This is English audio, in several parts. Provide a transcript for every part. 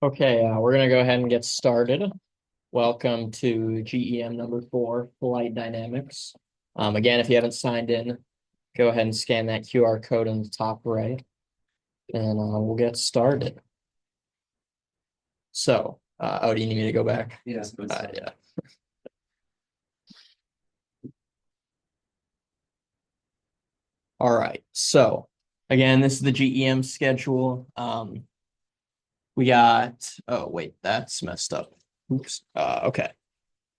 Okay, we're gonna go ahead and get started. Welcome to GEM number 4, Flight Dynamics. Again, if you haven't signed in, go ahead and scan that QR code in the top right, and we'll get started. So, oh, do you need me to go back? Yes, Yeah. All right. So, again, this is the GEM schedule. We got. Oh, wait, that's messed up. Oops. Okay.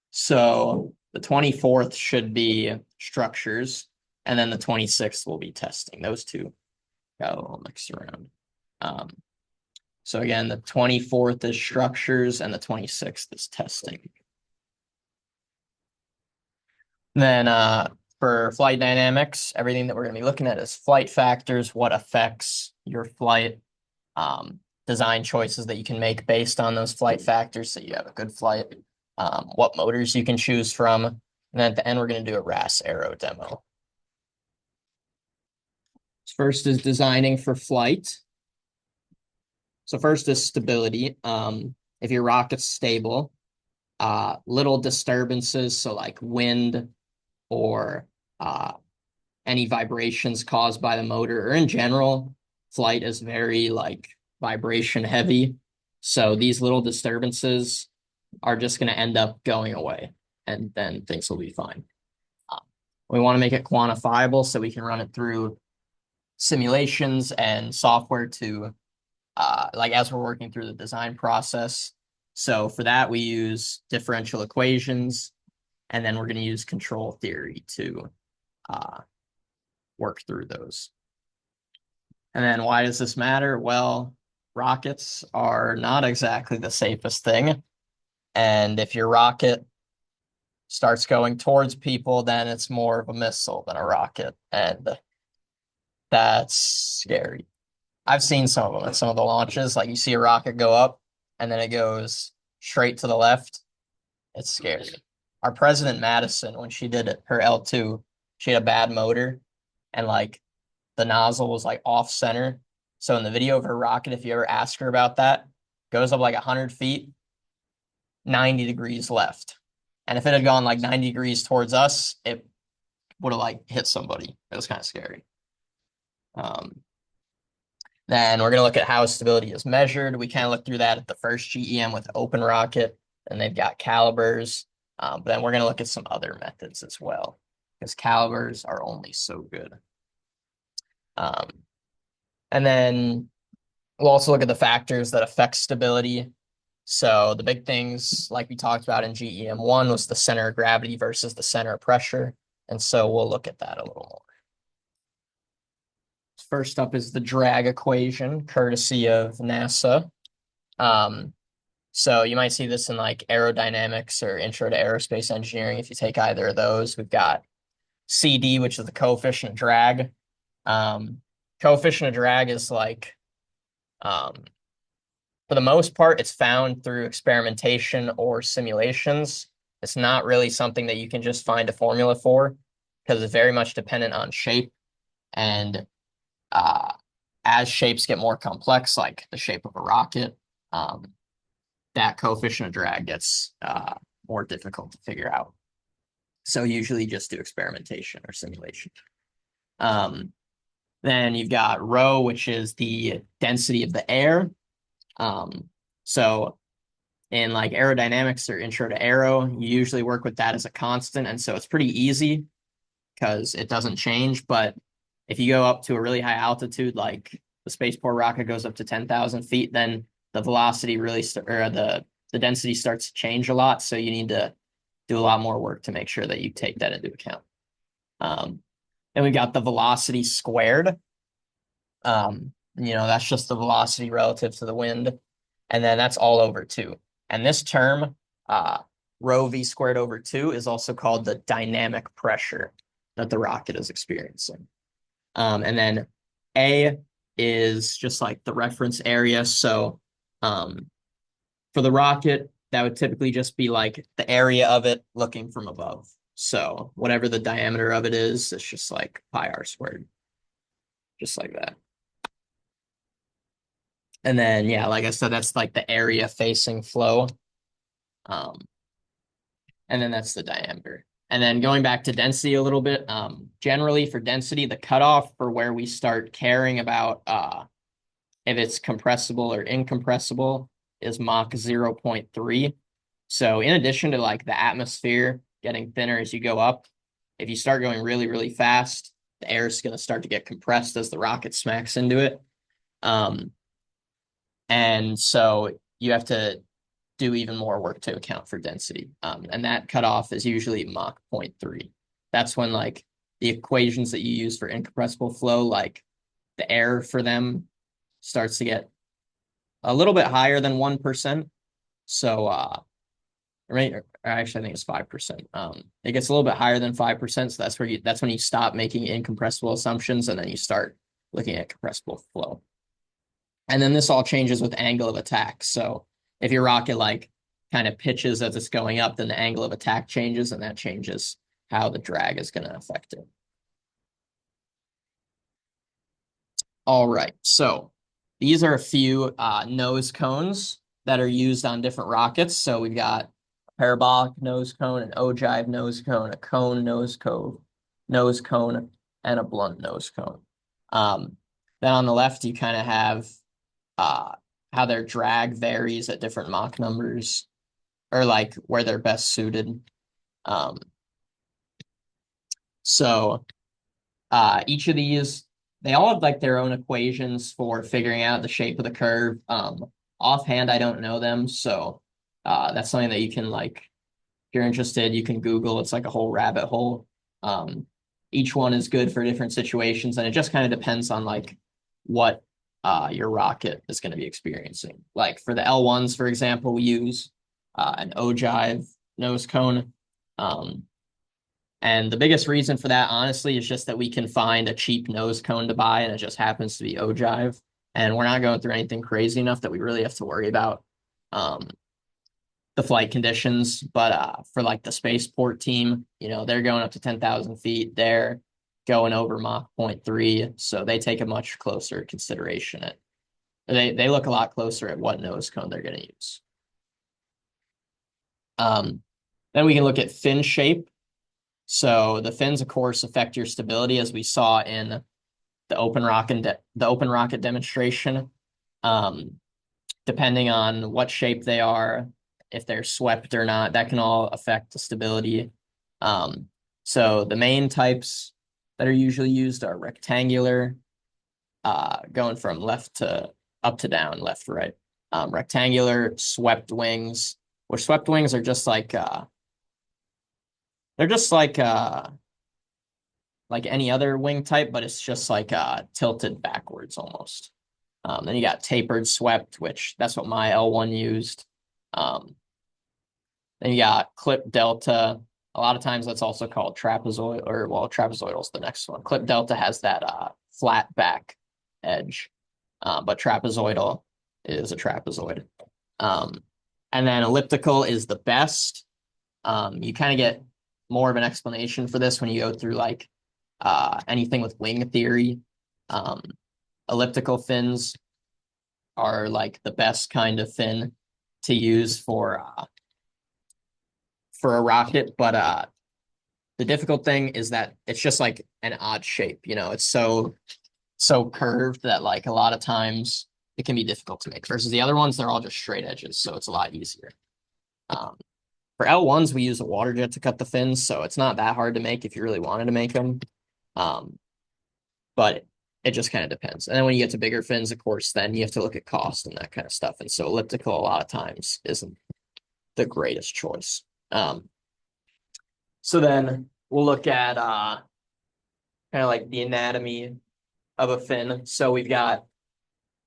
So the 24th should be structures, and then the 26th will be testing. Those two got a little mixed around. Um, so again, the 24th is structures and the 26th is testing. Then for flight dynamics, everything that we're going to be looking at is flight factors, what affects your flight, design choices that you can make based on those flight factors so you have a good flight, what motors you can choose from. And then at the end, we're going to do a RAS aero demo. First is designing for flight. So first is stability. If your rocket's stable, little disturbances, so like wind or any vibrations caused by the motor, or in general, flight is very like vibration heavy. So these little disturbances are just going to end up going away, and then things will be fine. We want to make it quantifiable so we can run it through simulations and software to like as we're working through the design process. So for that, we use differential equations, and then we're going to use control theory to work through those. And then why does this matter? Well, rockets are not exactly the safest thing. And if your rocket starts going towards people, then it's more of a missile than a rocket. And that's scary. I've seen some of them at some of the launches. Like you see a rocket go up and then it goes straight to the left. It's scary. Our President Madison, when she did it, her L2, she had a bad motor and like the nozzle was like off center. So in the video of her rocket, if you ever ask her about that, goes up like 100 feet, 90 degrees left. And if it had gone like 90 degrees towards us, it would have like hit somebody. It was kind of scary. Then we're going to look at how stability is measured. We kind of look through that at the first GEM with Open Rocket, and they've got calibers. But then we're going to look at some other methods as well, because calibers are only so good. And then we'll also look at the factors that affect stability. So the big things, like we talked about in GEM1, was the center of gravity versus the center of pressure. And so we'll look at that a little more. First up is the drag equation, courtesy of NASA. So you might see this in like aerodynamics or intro to aerospace engineering. If you take either of those, we've got CD, which is the coefficient of drag. Coefficient of drag is like, for the most part, it's found through experimentation or simulations. It's not really something that you can just find a formula for because it's very much dependent on shape. And as shapes get more complex, like the shape of a rocket, that coefficient of drag gets more difficult to figure out. So usually just do experimentation or simulation. Then you've got rho, which is the density of the air. So in like aerodynamics or intro to aero, you usually work with that as a constant. And so it's pretty easy because it doesn't change. But if you go up to a really high altitude, like the spaceport rocket goes up to 10,000 feet, then the velocity really, or the density starts to change a lot. So you need to do a lot more work to make sure that you take that into account. Then we got the velocity squared. That's just the velocity relative to the wind. And then that's all over 2. And this term, rho v squared over 2, is also called the dynamic pressure that the rocket is experiencing. And then A is just like the reference area. So for the rocket, that would typically just be like the area of it looking from above. So whatever the diameter of it is, it's just like pi r squared, just like that. And then, yeah, like I said, that's like the area facing flow. Um, and then that's the diameter. And then going back to density a little bit, generally for density, the cutoff for where we start caring about if it's compressible or incompressible is Mach 0.3. So in addition to like the atmosphere getting thinner as you go up, if you start going really, really fast, the air is going to start to get compressed as the rocket smacks into it. Um, and so you have to do even more work to account for density. And that cutoff is usually Mach 0.3. That's when like the equations that you use for incompressible flow, like the air for them starts to get a little bit higher than 1%. So right, or actually I think it's 5%. It gets a little bit higher than 5%. So that's when you stop making incompressible assumptions and then you start looking at compressible flow. And then this all changes with angle of attack. So if your rocket like kind of pitches as it's going up, then the angle of attack changes, and that changes how the drag is going to affect it. All right, so these are a few nose cones that are used on different rockets. So we've got a parabolic nose cone, an ogive nose cone, a cone nose cone, and a blunt nose cone. Um, then on the left, you kind of have uh, how their drag varies at different Mach numbers, or like where they're best suited. Um, so each of these, they all have like their own equations for figuring out the shape of the curve. Offhand, I don't know them, so that's something that you can like, if you're interested, you can Google. It's like a whole rabbit hole. Um, each one is good for different situations, and it just kind of depends on like what your rocket is going to be experiencing. Like for the L1s, for example, we use an ogive nose cone. Um, and the biggest reason for that, honestly, is just that we can find a cheap nose cone to buy, and it just happens to be ogive. And we're not going through anything crazy enough that we really have to worry about um, the flight conditions. But for like the spaceport team, they're going up to 10,000 feet. They're going over Mach 0.3, so they take a much closer consideration. They look a lot closer at what nose cone they're going to use. Then we can look at fin shape. So the fins, of course, affect your stability, as we saw in the open rocket demonstration. Um, Depending on what shape they are, if they're swept or not, that can all affect the stability. Um, so the main types that are usually used are rectangular, going from left to up to down, left to right. Rectangular, swept wings, which swept wings are just like they're just like any other wing type, but it's just like tilted backwards almost. Then you got tapered swept, which that's what my L1 used. Um, then you got clip delta. A lot of times that's also called trapezoid, or well, trapezoidal is the next one. Clip delta has that flat back edge, but trapezoidal is a trapezoid. Um, and then elliptical is the best. You kind of get more of an explanation for this when you go through like anything with wing theory. Um, Elliptical fins are like the best kind of fin to use for a rocket, but the difficult thing is that it's just like an odd shape. It's so curved that like a lot of times it can be difficult to make. Versus the other ones, they're all just straight edges, so it's a lot easier. Um, for L1s, we use a water jet to cut the fins, so it's not that hard to make if you really wanted to make them. But it just kind of depends. And then when you get to bigger fins, of course, then you have to look at cost and that kind of stuff. And so elliptical a lot of times isn't the greatest choice. So then we'll look at kind of like the anatomy of a fin. So we've got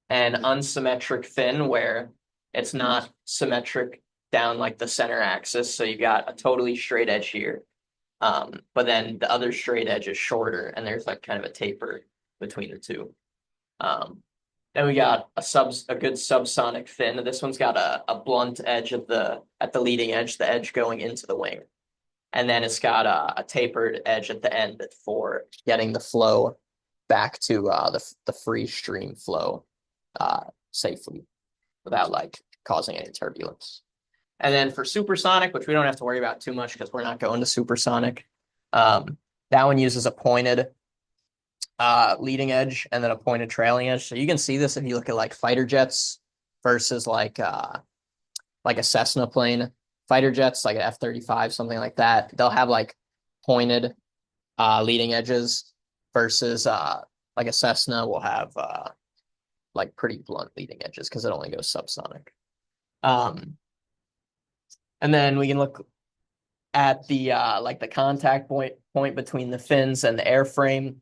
an unsymmetric fin where it's not symmetric down like the center axis. So you've got a totally straight edge here. But then the other straight edge is shorter and there's like kind of a taper between the two. Then we got a good subsonic fin. This one's got a blunt edge at the leading edge, the edge going into the wing. And then it's got a tapered edge at the end for getting the flow back to the free stream flow. safely without like causing any turbulence. And then for supersonic, which we don't have to worry about too much because we're not going to supersonic, that one uses a pointed leading edge and then a pointed trailing edge. So you can see this if you look at like fighter jets versus like a Cessna plane. Fighter jets, like an F-35, something like that, they'll have like pointed leading edges versus like a Cessna will have like pretty blunt leading edges because it only goes subsonic. And then we can look at the like the contact point between the fins and the airframe.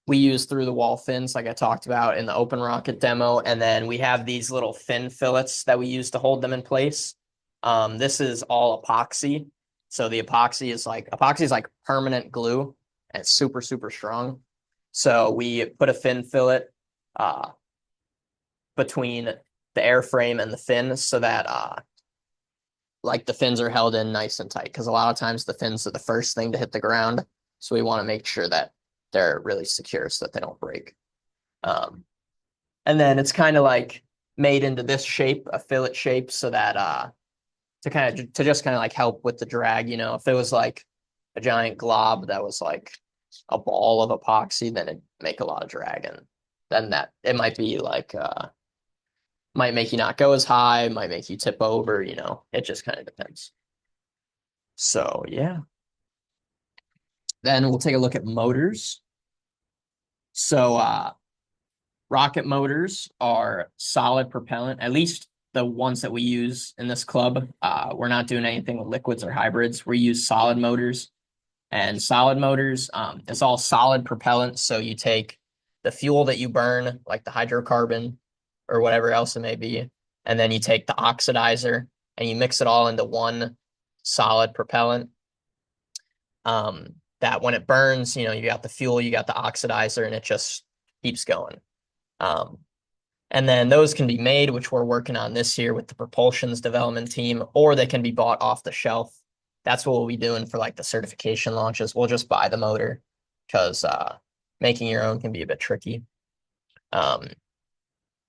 We use through the wall fins like I talked about in the open rocket demo, and then we have these little fin fillets that we use to hold them in place. This is all epoxy. So the epoxy is like permanent glue and it's super, super strong. So we put a fin fillet between the airframe and the fin so that like the fins are held in nice and tight because a lot of times the fins are the first thing to hit the ground. So we want to make sure that they're really secure so that they don't break. And then it's kind of like made into this shape, a fillet shape, so that to just kind of like help with the drag. You know, if it was like a giant glob that was like a ball of epoxy, then it'd make a lot of drag, and then that it might be like might make you not go as high, might make you tip over. You know, it just kind of depends. So yeah. Then we'll take a look at motors. So rocket motors are solid propellant, at least the ones that we use in this club. We're not doing anything with liquids or hybrids. We use solid motors. And solid motors, it's all solid propellant. So you take the fuel that you burn, like the hydrocarbon or whatever else it may be, and then you take the oxidizer and you mix it all into one solid propellant. That when it burns, you know, you got the fuel, you got the oxidizer, and it just keeps going. And then those can be made, which we're working on this year with the propulsions development team, or they can be bought off the shelf. That's what we'll be doing for like the certification launches. We'll just buy the motor because making your own can be a bit tricky. And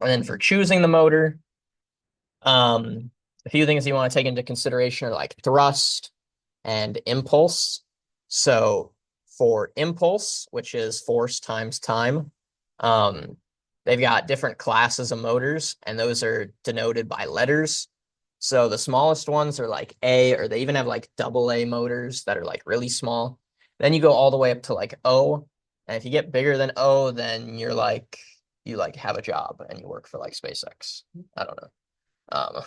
then for choosing the motor, a few things you want to take into consideration are like thrust and impulse. So for impulse, which is force times time, they've got different classes of motors, and those are denoted by letters. So the smallest ones are like A, or they even have like AA motors that are like really small. Then you go all the way up to like O. And if you get bigger than O, then you're like, you like have a job and you work for like SpaceX. I don't know.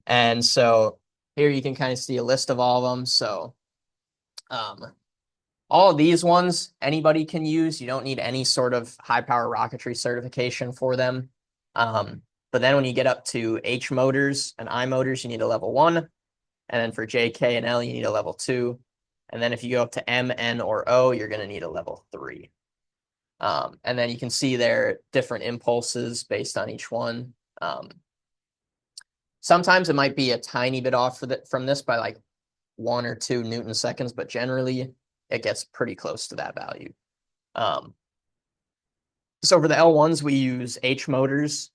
And so here you can kind of see a list of all of them. So all of these ones, anybody can use. You don't need any sort of high power rocketry certification for them. But then when you get up to H motors and I motors, you need a level 1. And then for J, K, and L, you need a level 2. And then if you go up to M, N, or O, you're going to need a level 3. And then you can see there different impulses based on each one. Sometimes it might be a tiny bit off from this by like 1 or 2 Newton seconds, but generally it gets pretty close to that value. So for the L1s, we use H motors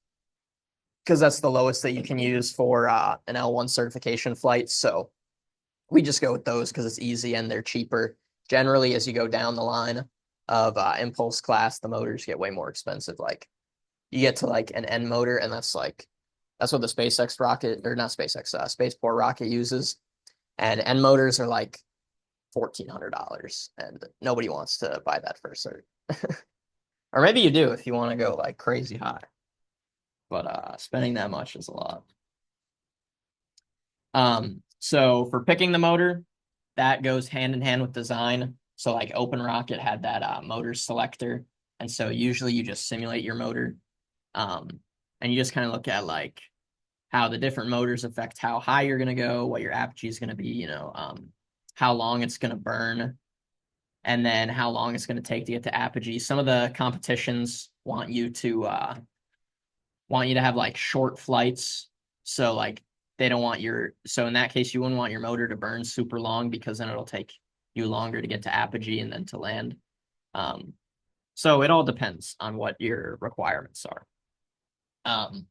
because that's the lowest that you can use for an L1 certification flight. So we just go with those because it's easy and they're cheaper. Generally, as you go down the line of impulse class, the motors get way more expensive. Like you get to like an N motor, and that's what the SpaceX rocket, or not SpaceX, Spaceport rocket uses. And N motors are like $1,400, and nobody wants to buy that for a cert. Or maybe you do if you want to go like crazy high. But spending that much is a lot. So for picking the motor, that goes hand in hand with design. So like Open Rocket had that motor selector. And so usually you just simulate your motor. And you just kind of look at like how the different motors affect how high you're going to go, what your apogee is going to be, you know, how long it's going to burn, and then how long it's going to take to get to apogee. Some of the competitions want you to have like short flights. So like they don't want so in that case, you wouldn't want your motor to burn super long because then it'll take you longer to get to apogee and then to land. So it all depends on what your requirements are. Um,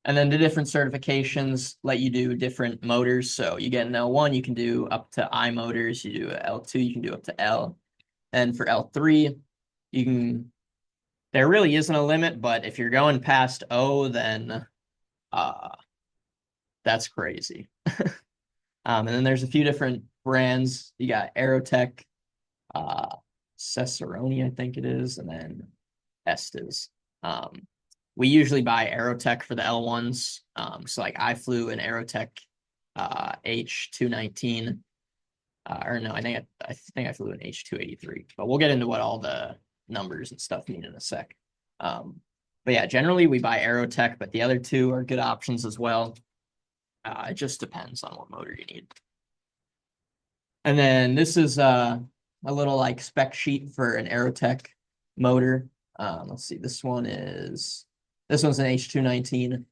and then the different certifications let you do different motors. So you get an L1, you can do up to I motors. You do a L2, you can do up to L. And for L3, you can, there really isn't a limit, but if you're going past O, then uh, that's crazy. And then there's a few different brands. You got Aerotech, uh, Cesaroni, I think it is, and then Estes. Um, we usually buy Aerotech for the L1s. So like I flew an Aerotech H219. Or no, I think I flew an H283. But we'll get into what all the numbers and stuff mean in a sec. But yeah, generally we buy Aerotech, but the other two are good options as well. It just depends on what motor you need. And then this is a little like spec sheet for an Aerotech motor. Let's see, this one's an H219.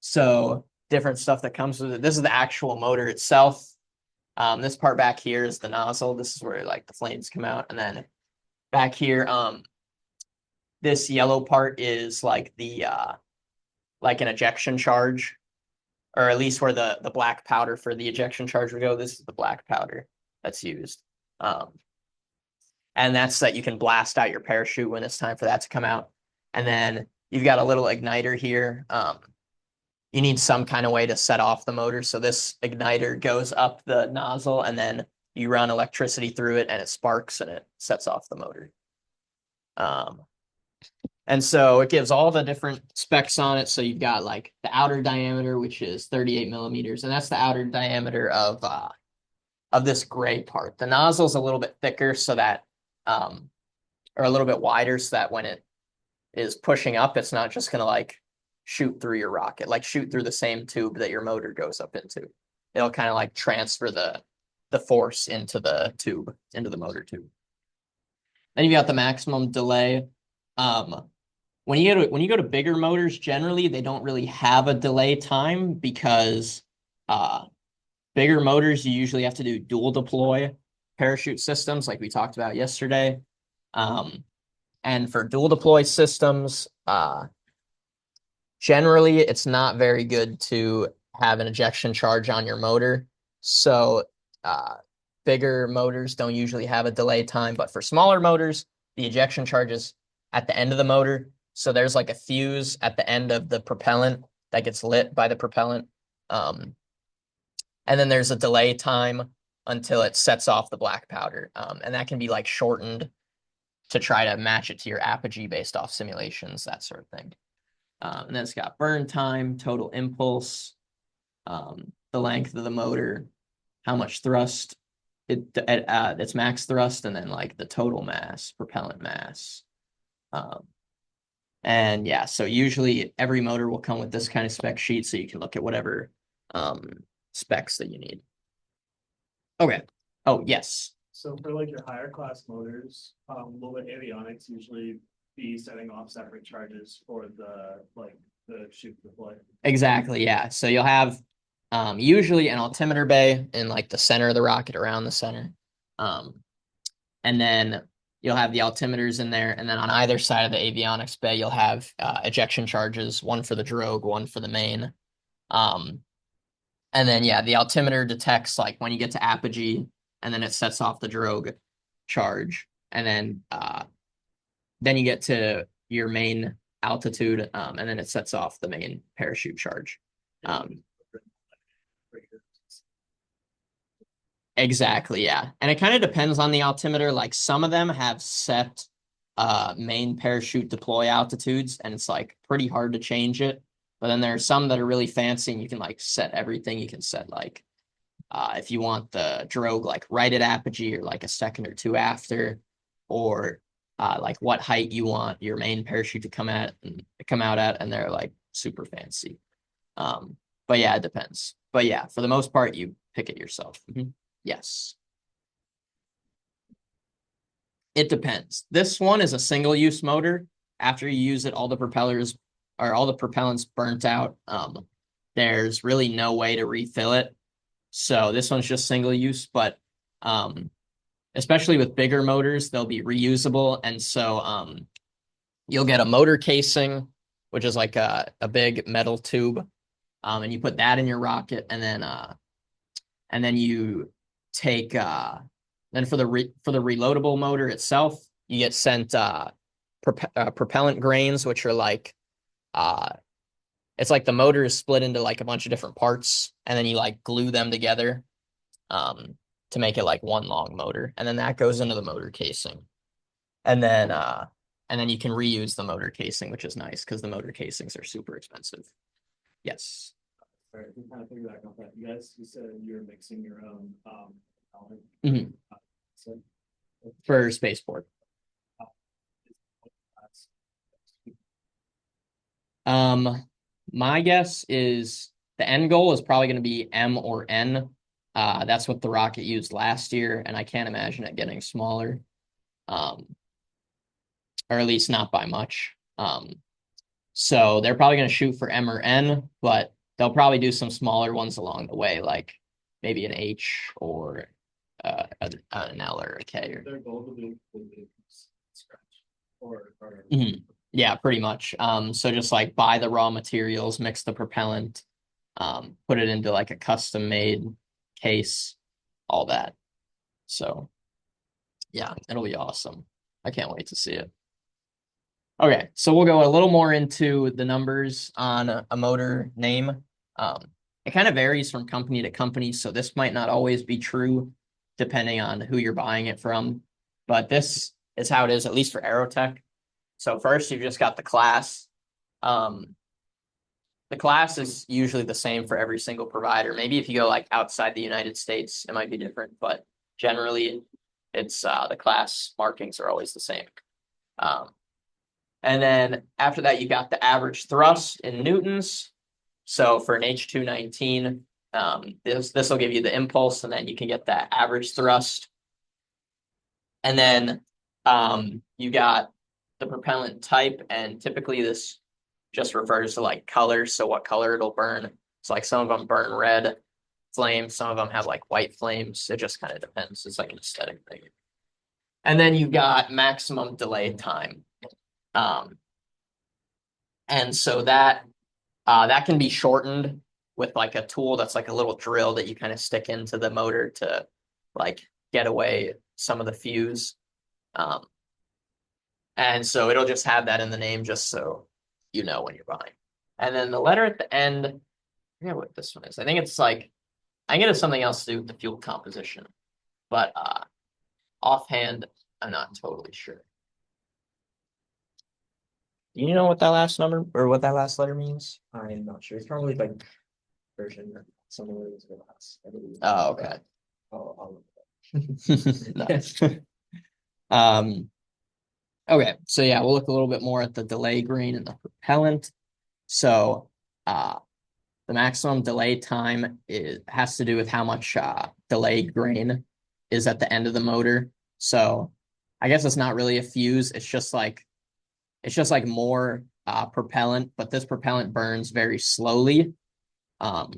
So different stuff that comes with it. This is the actual motor itself. This part back here is the nozzle. This is where like the flames come out. And then back here, this yellow part is like the like an ejection charge, or at least where the black powder for the ejection charge would go. This is the black powder that's used. And that's that you can blast out your parachute when it's time for that to come out. And then you've got a little igniter here. You need some kind of way to set off the motor. So this igniter goes up the nozzle and then you run electricity through it and it sparks and it sets off the motor. And so it gives all the different specs on it. So you've got like the outer diameter, which is 38 millimeters, and that's the outer diameter of this gray part. The nozzle's a little bit thicker so that or a little bit wider so that when it is pushing up, it's not just gonna like shoot through your rocket, like shoot through the same tube that your motor goes up into. It'll kind of like transfer the force into the tube, into the motor tube. Then you've got the maximum delay. When you go to bigger motors, generally they don't really have a delay time because bigger motors you usually have to do dual deploy parachute systems like we talked about yesterday. And for dual deploy systems, generally it's not very good to have an ejection charge on your motor. So bigger motors don't usually have a delay time, but for smaller motors, the ejection charge is at the end of the motor. So there's like a fuse at the end of the propellant that gets lit by the propellant. And then there's a delay time until it sets off the black powder. And that can be like shortened to try to match it to your apogee based off simulations, that sort of thing. And then it's got burn time, total impulse, the length of the motor, how much thrust, its max thrust, and then like the total mass, propellant mass. And yeah, so usually every motor will come with this kind of spec sheet so you can look at whatever specs that you need. Okay. Oh, yes. So for like your higher class motors, will the avionics usually be setting off separate charges for the shoot deploy? Exactly, yeah. So you'll have usually an altimeter bay in like the center of the rocket, around the center. And then you'll have the altimeters in there, and then on either side of the avionics bay, you'll have ejection charges, one for the drogue, one for the main. And then, yeah, the altimeter detects like when you get to apogee, and then it sets off the drogue charge. And then you get to your main altitude, and then it sets off the main parachute charge. Exactly, yeah. And it kind of depends on the altimeter. Like some of them have set main parachute deploy altitudes, and it's like pretty hard to change it. But then there are some that are really fancy and you can like set everything. You can set like if you want the drogue like right at apogee or like a second or two after, or like what height you want your main parachute to come out at, and they're like super fancy. But yeah, it depends. But yeah, for the most part, you pick it yourself. Yes. It depends. This one is a single-use motor. After you use it, all the propellant's burnt out. There's really no way to refill it. So this one's just single use, but especially with bigger motors, they'll be reusable. And so you'll get a motor casing which is like a big metal tube. And you put that in your rocket, and then you take then for the reloadable motor itself, you get sent propellant grains, which are like uh it's like the motor is split into like a bunch of different parts, and then you like glue them together um to make it like one long motor, and then that goes into the motor casing, and then uh and then you can reuse the motor casing, which is nice because the motor casings are super expensive. Yes. All right, we kind of figure back on that. You said you're mixing your own, element. Mhm. So, For spaceport. uh, that's- Um, my guess is the end goal is probably going to be M or N. That's what the rocket used last year, and I can't imagine it getting smaller. Um, or at least not by much. So they're probably going to shoot for M or N, but they'll probably do some smaller ones along the way, like maybe an H or an L or a K. Their goal would be scratch or. Mhm. Yeah, pretty much. So just like buy the raw materials, mix the propellant, put it into like a custom made case, all that. So yeah, it'll be awesome. I can't wait to see it. Okay, so we'll go a little more into the numbers on a motor name. It kind of varies from company to company, so this might not always be true depending on who you're buying it from. But this is how it is, at least for Aerotech. So first, you've just got the class. Um, the class is usually the same for every single provider. Maybe if you go like outside the United States, it might be different, but generally, it's the class markings are always the same. Um, and then after that, you got the average thrust in newtons. So for an H219, this will give you the impulse, and then you can get that average thrust. And then you got the propellant type, and typically this just refers to like color, so what color it'll burn. So like some of them burn red flames, some of them have like white flames. It just kind of depends. It's like an aesthetic thing. And then you got maximum delay time. Um, and so that can be shortened with like a tool that's like a little drill that you kind of stick into the motor to like get away some of the fuse. Um, and so it'll just have that in the name just so you know when you're buying. And then the letter at the end, I forget what this one is. I think it's like I think it has something else to do with the fuel composition, but offhand, I'm not totally sure. Do you know what that last number or what that last letter means? I'm not sure. It's probably like version or something like this. I believe. Oh, okay. I'll Nice. Um, okay, so yeah, we'll look a little bit more at the delay grain and the propellant. So uh the maximum delay time has to do with how much delay grain is at the end of the motor. So I guess it's not really a fuse, it's just like more propellant, but this propellant burns very slowly. Um,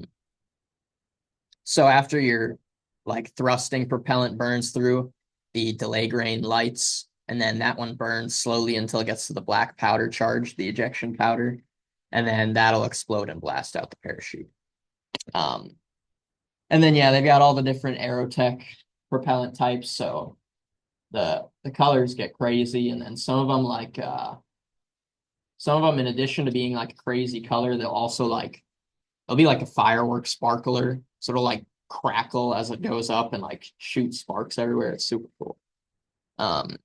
so after your like thrusting propellant burns through, the delay grain lights, and then that one burns slowly until it gets to the black powder charge, the ejection powder, and then that'll explode and blast out the parachute. Um, and then yeah, they've got all the different Aerotech propellant types, so the colors get crazy, and then some of them in addition to being like a crazy color, they'll also like it'll be like a firework sparkler. So it'll like crackle as it goes up and like shoot sparks everywhere. It's super cool. Um,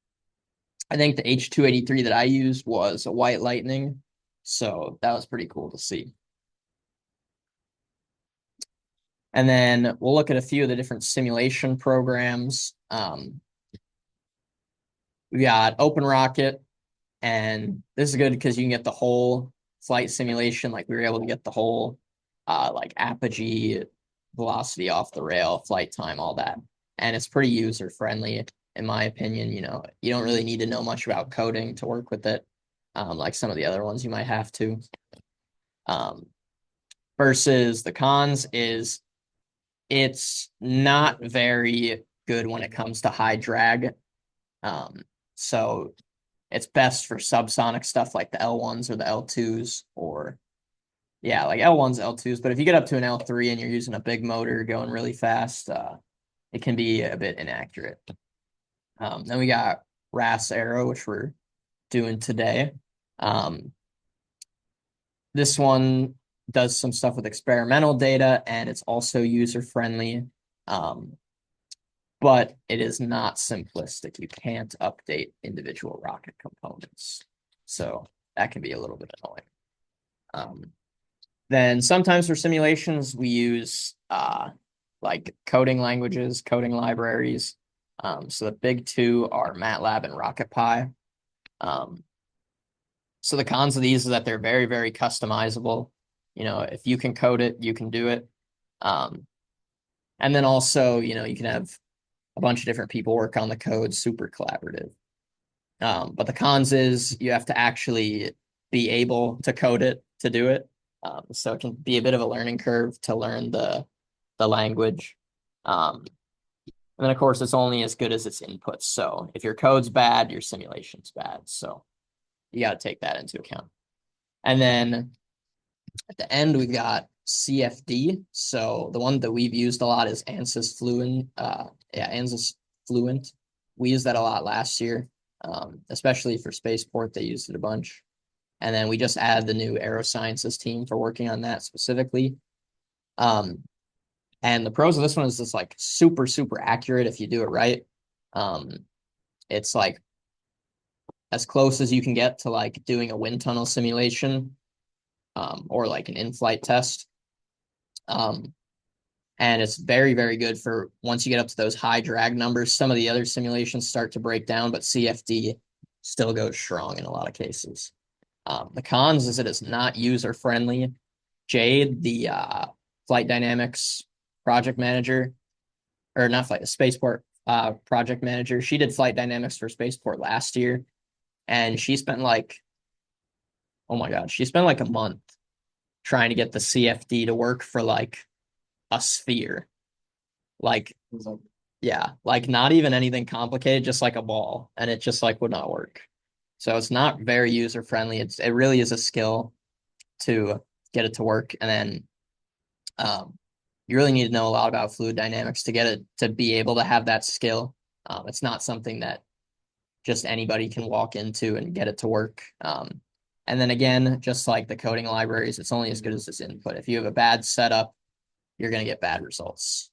I think the H283 that I used was a white lightning. So that was pretty cool to see. And then we'll look at a few of the different simulation programs. We got Open Rocket, and this is good because you can get the whole flight simulation. Like we were able to get the whole like apogee, velocity off the rail, flight time, all that. And it's pretty user friendly, in my opinion. You know, you don't really need to know much about coding to work with it, like some of the other ones you might have to. Um, versus the cons is it's not very good when it comes to high drag. Um, so It's best for subsonic stuff like the L1s or the L2s, or yeah, like L1s, L2s. But if you get up to an L3 and you're using a big motor going really fast, it can be a bit inaccurate. Then we got RAS Aero, which we're doing today. Um, this one does some stuff with experimental data, and it's also user friendly. Um, but it is not simplistic. You can't update individual rocket components. So that can be a little bit annoying. Then sometimes for simulations, we use like coding languages, coding libraries. So the big two are MATLAB and RocketPy. Um, so the cons of these is that they're very, very customizable. If you can code it, you can do it. Um, and then also, you can have a bunch of different people work on the code, super collaborative. But the cons is you have to actually be able to code it to do it. So it can be a bit of a learning curve to learn the language. And then of course it's only as good as its inputs. So if your code's bad, your simulation's bad. So you got to take that into account. And then at the end we've got CFD. So the one that we've used a lot is ANSYS Fluent. ANSYS Fluent. We used that a lot last year, especially for spaceport. They used it a bunch. And then we just added the new aerosciences team for working on that specifically. And the pros of this one is just like super, super accurate if you do it right. It's like as close as you can get to like doing a wind tunnel simulation, or like an in-flight test. And it's very, very good for once you get up to those high drag numbers. Some of the other simulations start to break down, but CFD still goes strong in a lot of cases. The cons is it is not user friendly. Jade, the flight dynamics project manager, or not flight, spaceport project manager, she did flight dynamics for spaceport last year, and she spent like, oh my god, she spent like a month trying to get the CFD to work for like a sphere. Like, yeah, like not even anything complicated, just like a ball, and it just like would not work. So it's not very user friendly. It really is a skill to get it to work, and then you really need to know a lot about fluid dynamics to get it to be able to have that skill. It's not something that just anybody can walk into and get it to work. And then again, just like the coding libraries, it's only as good as its input. If you have a bad setup, you're going to get bad results.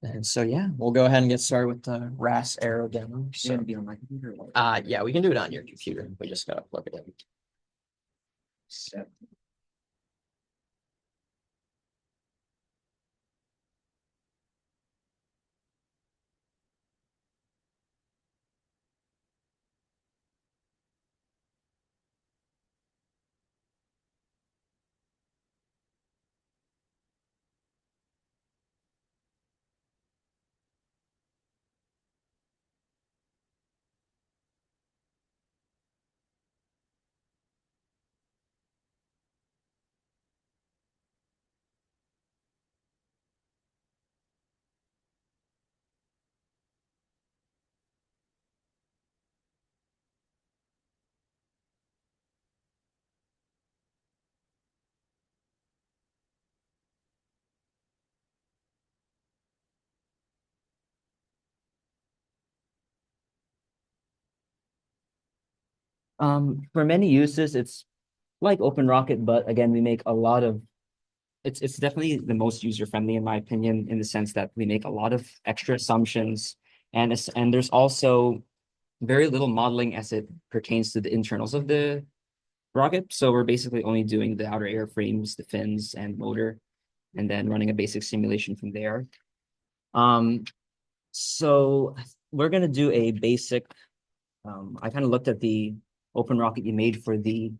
And so, yeah, we'll go ahead and get started with the RAS Aero demo. So, be on my computer. yeah, we can do it on your computer. We just got to plug it in. Set. For many uses, it's like Open Rocket, but again, we make a lot of it's definitely the most user-friendly in my opinion, in the sense that we make a lot of extra assumptions, and there's also very little modeling as it pertains to the internals of the rocket. So we're basically only doing the outer airframes, the fins, and motor, and then running a basic simulation from there. Um, so we're gonna do a basic. I kind of looked at the open rocket you made for the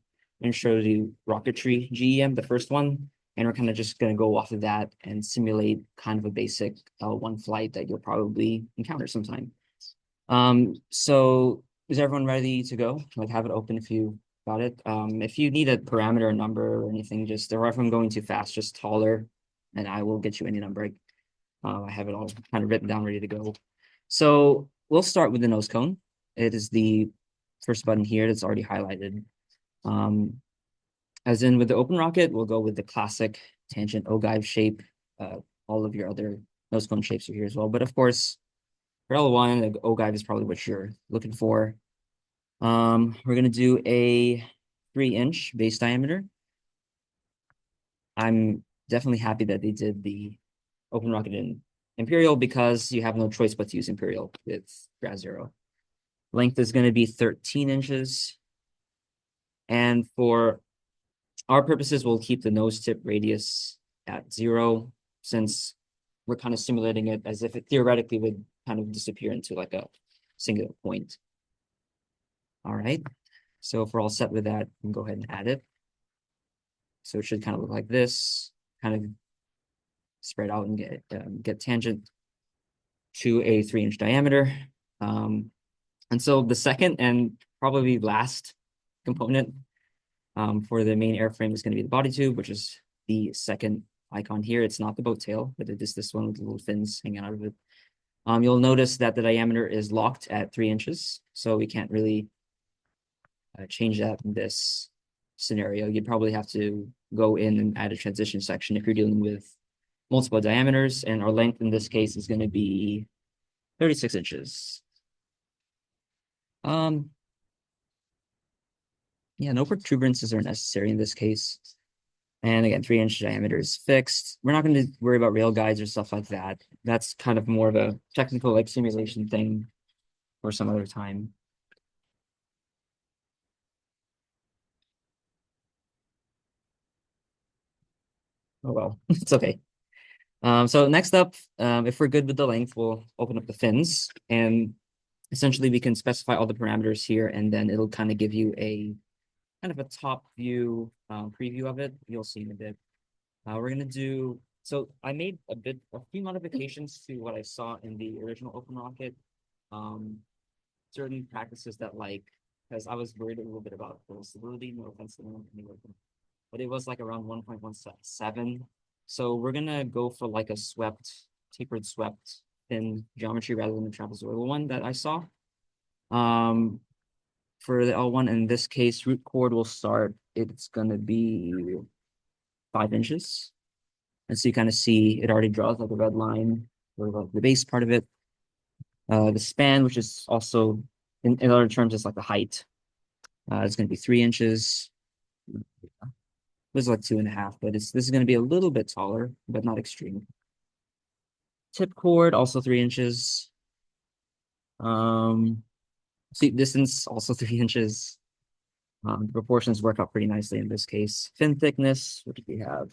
intro to rocketry GEM, the first one, and we're kind of just going to go off of that and simulate kind of a basic one flight that you'll probably encounter sometime. So is everyone ready to go? Like, have it open if you got it. If you need a parameter number or anything, just, or if I'm going too fast, just holler and I will get you any number. I have it all kind of written down, ready to go. So we'll start with the nose cone. it is the first button here that's already highlighted. As in with the open rocket, we'll go with the classic tangent ogive shape. All of your other nose cone shapes are here as well. But of course, for L1, the ogive is probably what you're looking for. We're gonna do a 3-inch base diameter. I'm definitely happy that they did the open rocket in Imperial because you have no choice but to use Imperial with Raz Zero. Length is going to be 13 inches. And for our purposes, we'll keep the nose tip radius at 0 since we're kind of simulating it as if it theoretically would kind of disappear into like a singular point. All right. So if we're all set with that, we can go ahead and add it. So it should kind of look like this, kind of spread out and get tangent to a 3-inch diameter. And so the second and probably last component for the main airframe is going to be the body tube, which is the second icon here. It's not the boat tail, but it is this one with the little fins hanging out of it. You'll notice that the diameter is locked at 3 inches, so we can't really change that in this scenario. You'd probably have to go in and add a transition section if you're dealing with multiple diameters, and our length in this case is going to be 36 inches. Yeah, no protuberances are necessary in this case. And again, 3-inch diameter is fixed. We're not going to worry about rail guides or stuff like that. That's kind of more of a technical like simulation thing for some other time. Oh well, it's okay. So next up, if we're good with the length, we'll open up the fins and essentially we can specify all the parameters here and then it'll kind of give you a kind of a top view preview of it. You'll see in a bit. We're gonna do, so I made a few modifications to what I saw in the original Open Rocket. Certain practices that like, because I was worried a little bit about the stability, no offense to anyone, but it was like around 1.17. So we're gonna go for like a tapered swept fin geometry rather than the trapezoidal one that I saw. For the L1, in this case, root chord will start, it's gonna be 5 inches. And so you kind of see it already draws like a red line for like the base part of it. The span, which is also in other terms, is like the height. It's going to be 3 inches. This is like 2.5, but this is going to be a little bit taller, but not extreme. Tip chord, also 3 inches. Seat distance, also 3 inches. The proportions work out pretty nicely in this case. Fin thickness, what do we have?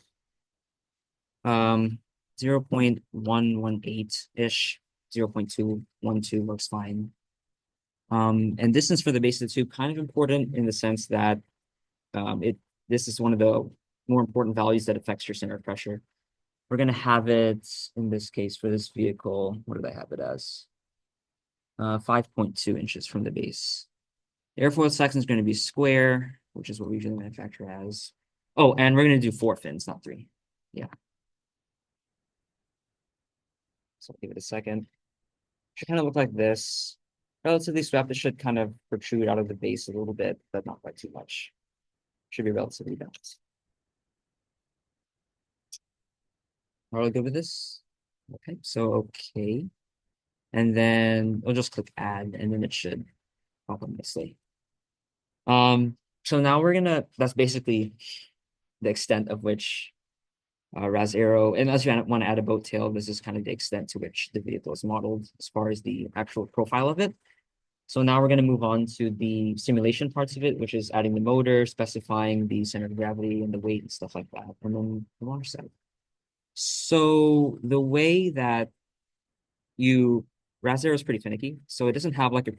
0.118-ish, 0.212 looks fine. And distance for the base of the tube, kind of important in the sense that this is one of the more important values that affects your center of pressure. We're going to have it, in this case, for this vehicle, what did I have it as? 5.2 inches from the base. The airfoil section is going to be square, which is what we usually manufacture as. Oh, and we're going to do 4 fins, not 3. Yeah. So I'll give it a second. Should kind of look like this. Relatively swept. It should kind of protrude out of the base a little bit, but not quite too much. Should be relatively balanced. Are we good with this? Okay, so okay. And then we'll just click add, and then it should pop up nicely. So now that's basically the extent of which Raz Aero, unless you want to add a boat tail, this is kind of the extent to which the vehicle is modeled as far as the actual profile of it. So now we're going to move on to the simulation parts of it, which is adding the motor, specifying the center of gravity and the weight and stuff like that, and then the launch side. So the way that Raz Aero is pretty finicky. So it doesn't have like I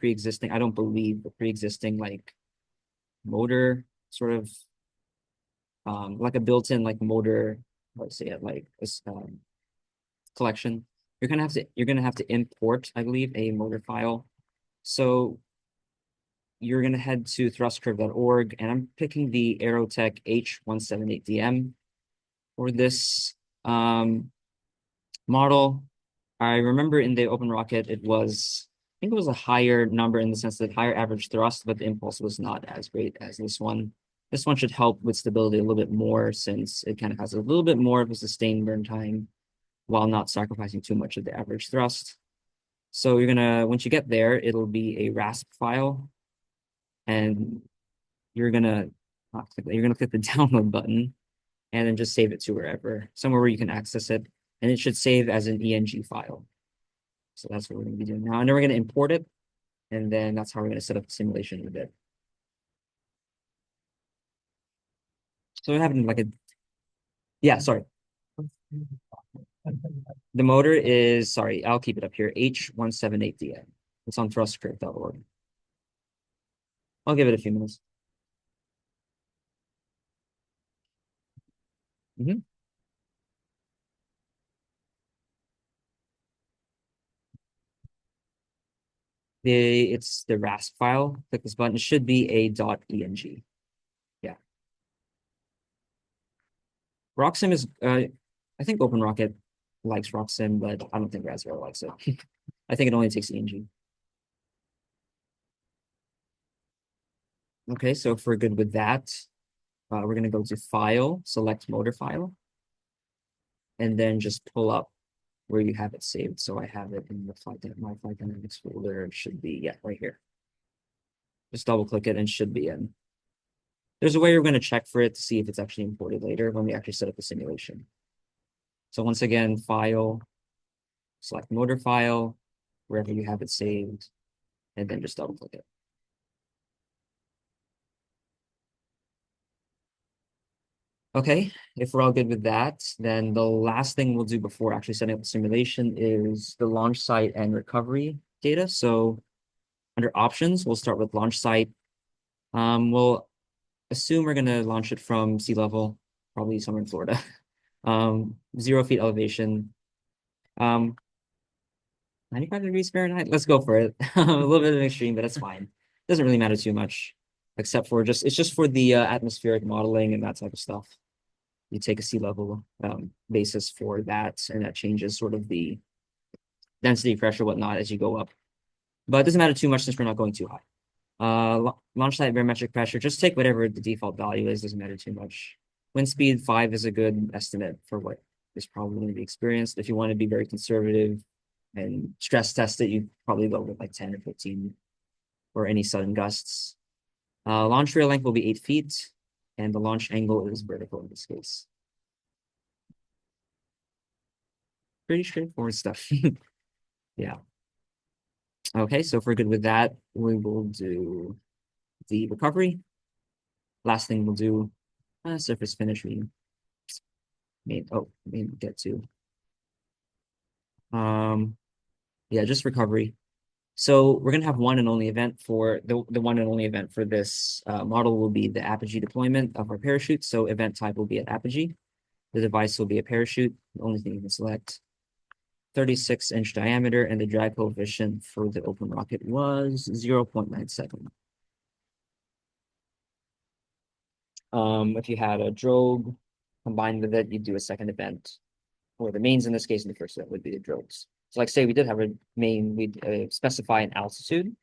don't believe, a pre-existing like motor sort of like a built-in like motor, let's say it like this collection. You're gonna have to import, I believe, a motor file. So you're gonna head to thrustcurve.org, and I'm picking the Aerotech H178DM for this model. I remember in the Open Rocket, it was think it was a higher number in the sense that higher average thrust, but the impulse was not as great as this one. This one should help with stability a little bit more since it kind of has a little bit more of a sustained burn time while not sacrificing too much of the average thrust. So you're gonna, once you get there, it'll be a RASP file, and you're gonna you're gonna click the download button and then just save it to wherever, somewhere where you can access it, and it should save as an ENG file. So that's what we're gonna be doing now, and then we're gonna import it, and then that's how we're gonna set up the simulation in a bit. So we're having like a, yeah, sorry. The motor is, sorry, I'll keep it up here, H178DN. It's on thrustcurve.org. I'll give it a few minutes. It's the RASP file. Click this button. It should be a .eng. Yeah. RockSim is, I think OpenRocket likes RockSim, but I don't think Raspberry likes it. I think it only takes ENG. Okay, so if we're good with that, we're gonna go to File, select Motor File, and then just pull up where you have it saved. So I have it in the my flight dynamics folder. It should be, yeah, right here. Just double click it and should be in. There's a way we're going to check for it to see if it's actually imported later when we actually set up the simulation. So once again, File, select Motor File, wherever you have it saved, and then just double click it. Okay, if we're all good with that, then the last thing we'll do before actually setting up the simulation is the launch site and recovery data. So under options, we'll start with launch site. We'll assume we're going to launch it from sea level, probably somewhere in Florida. 0 feet elevation. 95 degrees Fahrenheit. Let's go for it. A little bit of an extreme, but that's fine. Doesn't really matter too much, except for it's just for the atmospheric modeling and that type of stuff. You take a sea level basis for that, and that changes sort of the density, pressure, whatnot as you go up. But it doesn't matter too much since we're not going too high. Launch site barometric pressure, just take whatever the default value is, doesn't matter too much. Wind speed 5 is a good estimate for what is probably going to be experienced. If you want to be very conservative and stress test it, you probably go with like 10 or 15 for any sudden gusts. Launch rail length will be 8 feet, and the launch angle is vertical in this case. Pretty straightforward stuff. Yeah. Okay, so if we're good with that, we will do the recovery. Last thing we'll do, surface finish main get to. Yeah, just recovery. So we're gonna have one and only event for the one and only event for this model will be the apogee deployment of our parachute. So event type will be an apogee. The device will be a parachute. The only thing you can select. 36-inch diameter, and the drag coefficient for the open rocket was 0.97. If you had a drogue combined with it, you'd do a second event, or the mains in this case, in the first event would be the drogues. So like say we did have a main, we'd specify an altitude,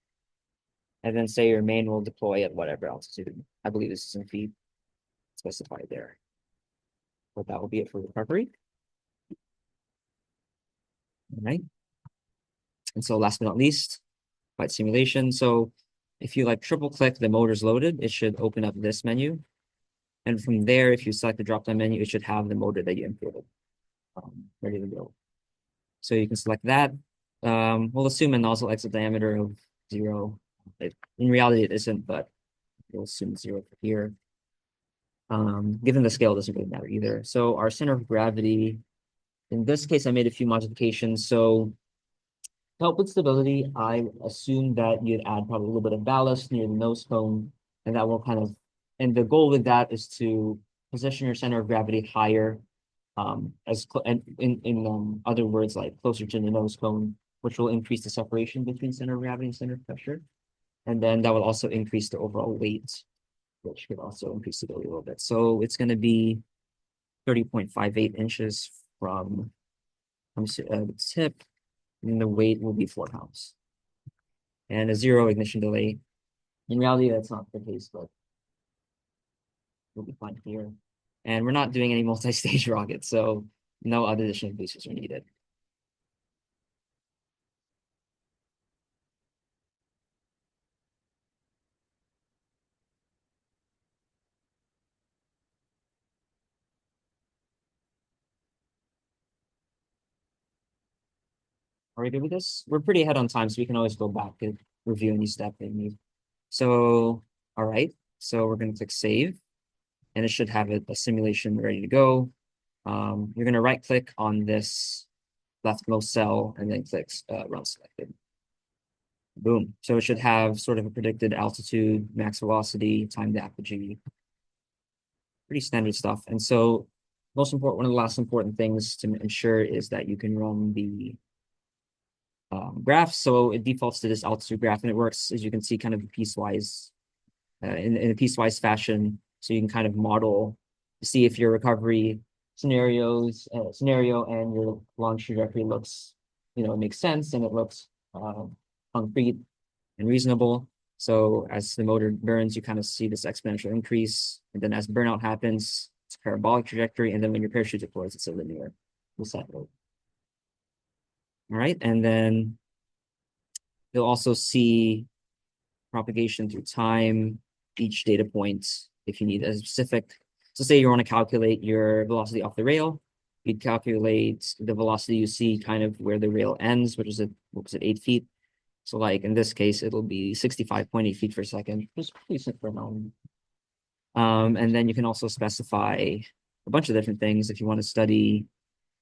and then say your main will deploy at whatever altitude. I believe this is in feet specified there. But that will be it for recovery. All right. And so last but not least, flight simulation. So if you like triple click the motors loaded, it should open up this menu. And from there, if you select the drop-down menu, it should have the motor that you imported ready to go. So you can select that. We'll assume a nozzle exit diameter of 0. In reality, it isn't, but we'll assume 0 for here. Given the scale, it doesn't really matter either. So our center of gravity, in this case, I made a few modifications. So to help with stability, I assume that you'd add probably a little bit of ballast near the nose cone, and that will kind of, and the goal with that is to position your center of gravity higher, and in other words, like closer to the nose cone, which will increase the separation between center of gravity and center of pressure. And then that will also increase the overall weight, which could also increase stability a little bit. So it's going to be 30.58 inches from the tip, and the weight will be 4 pounds. and a 0 ignition delay. In reality, that's not the case, but we'll be fine here. And we're not doing any multi-stage rockets, so no other additional boosters are needed. Are we good with this? We're pretty ahead on time, so we can always go back and review any step they need. So, all right. So we're going to click save, and it should have a simulation ready to go. You're going to right click on this leftmost cell and then click run selected. Boom. So it should have sort of a predicted altitude, max velocity, time to apogee. Pretty standard stuff. And so most important, one of the last important things to ensure is that you can run the graph. So it defaults to this altitude graph, and it works, as you can see, kind of piecewise, in a piecewise fashion. So you can kind of model to see if your recovery scenario and your launch trajectory looks, it makes sense and it looks concrete and reasonable. So as the motor burns, you kind of see this exponential increase, and then as burnout happens, it's a parabolic trajectory, and then when your parachute deploys, it's a linear descent rate. All right, and then you'll also see propagation through time, each data point, if you need a specific. So say you want to calculate your velocity off the rail, you'd calculate the velocity you see kind of where the rail ends, which is at, 8 feet. So like in this case, it'll be 65.8 feet per second, which is pretty simple. And then you can also specify a bunch of different things if you want to study,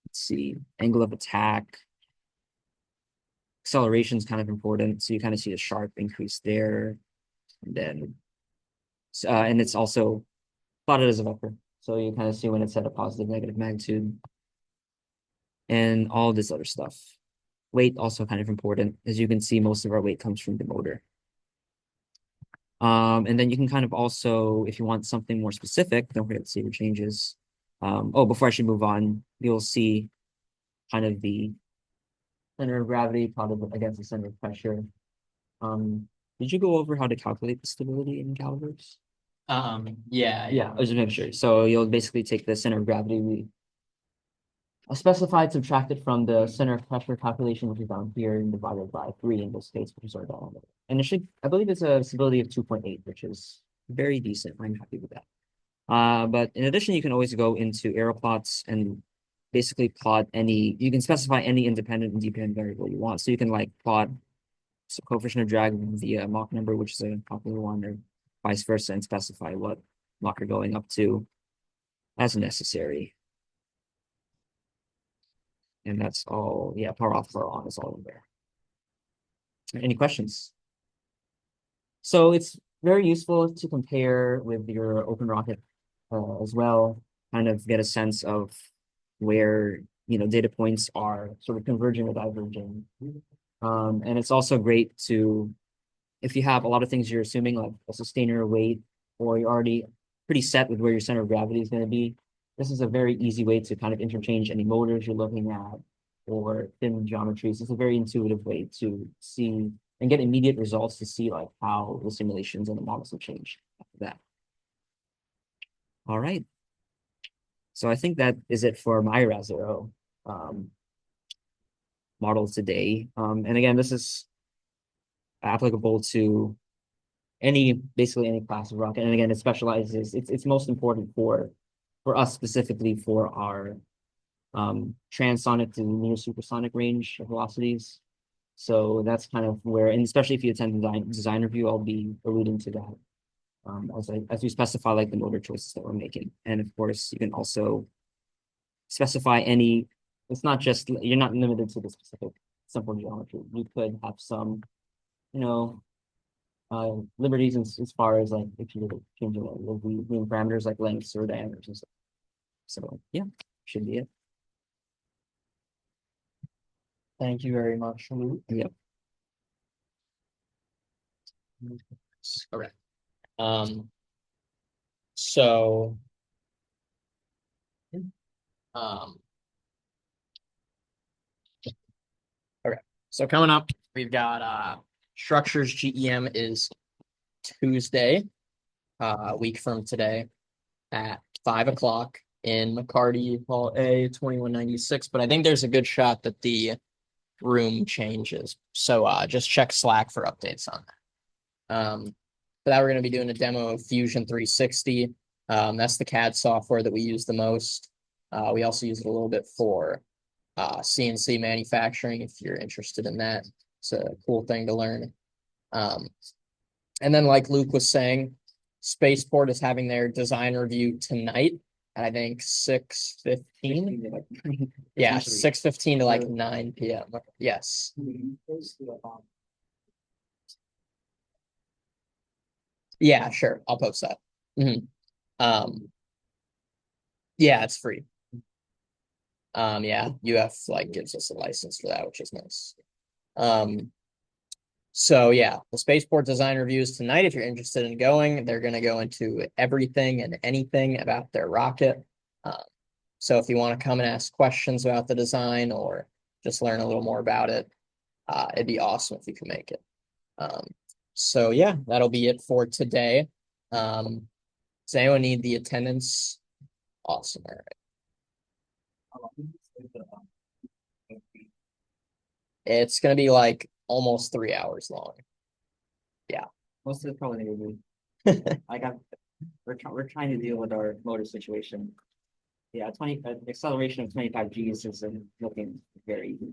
let's see, angle of attack. Acceleration is kind of important. So you kind of see a sharp increase there. And then, and it's also plotted as a vector. So you kind of see when it's at a positive, negative magnitude, and all this other stuff. Weight also kind of important. As you can see, most of our weight comes from the motor. And then you can kind of also, if you want something more specific, don't forget to save your changes. Oh, before I should move on, you'll see kind of the center of gravity plotted against the center of pressure. Did you go over how to calculate the stability in calibers? Yeah. I was just making sure. So you'll basically take the center of gravity we specified, subtracted from the center of pressure calculation, which is down here, and divided by 3 in this case, which is our diameter. And it should, I believe it's a stability of 2.8, which is very decent. I'm happy with that. But in addition, you can always go into aeroplots and basically plot you can specify any independent and dependent variable you want. So you can like plot coefficient of drag via Mach number, which is a popular one, or vice versa, and specify what Mach you're going up to as necessary. And that's all, yeah, power off, power on is all in there. Any questions? So it's very useful to compare with your open rocket as well, kind of get a sense of where, data points are sort of converging or diverging. And it's also great to, if you have a lot of things you're assuming, like a sustainer weight, or you're already pretty set with where your center of gravity is going to be, this is a very easy way to kind of interchange any motors you're looking at or thin geometries. It's a very intuitive way to see and get immediate results to see like how the simulations and the models have changed after that. All right. So I think that is it for my RAS0 model today. And again, this is applicable to basically any class of rocket. And again, it specializes, it's most important for us specifically for our transonic to near supersonic range of velocities. So that's kind of where, and especially if you attend design review, I'll be alluding to that as we specify like the motor choices that we're making. And of course, you can also specify it's not just, you're not limited to the specific simple geometry. You could have some, liberties as far as like if you're changing the parameters like lengths or diameters and stuff. So yeah, should be it. Thank you very much, Luke. Yep. Okay. So, um, okay. So coming up, we've got Structures GEM is Tuesday, a week from today at 5 o'clock in McCarty Hall A 2196. But I think there's a good shot that the room changes. So just check Slack for updates on that. For that, we're going to be doing a demo of Fusion 360. That's the CAD software that we use the most. We also use it a little bit for CNC manufacturing if you're interested in that. It's a cool thing to learn. And then, like Luke was saying, Spaceport is having their design review tonight at I think 6:15. Yeah, 6:15 to like 9 p.m. Yes. Yeah, sure. I'll post that. Mhm. Yeah, it's free. Yeah, UF like gives us a license for that, which is nice. So yeah, the Spaceport design reviews tonight. If you're interested in going, they're going to go into everything and anything about their rocket. So if you want to come and ask questions about the design or just learn a little more about it, it'd be awesome if you can make it. So yeah, that'll be it for today. Does anyone need the attendance? Awesome. All right. It's going to be like almost 3 hours long. Yeah. Most of it's probably gonna be. I got. We're trying to deal with our motor situation. Yeah, acceleration of 25 Gs is looking very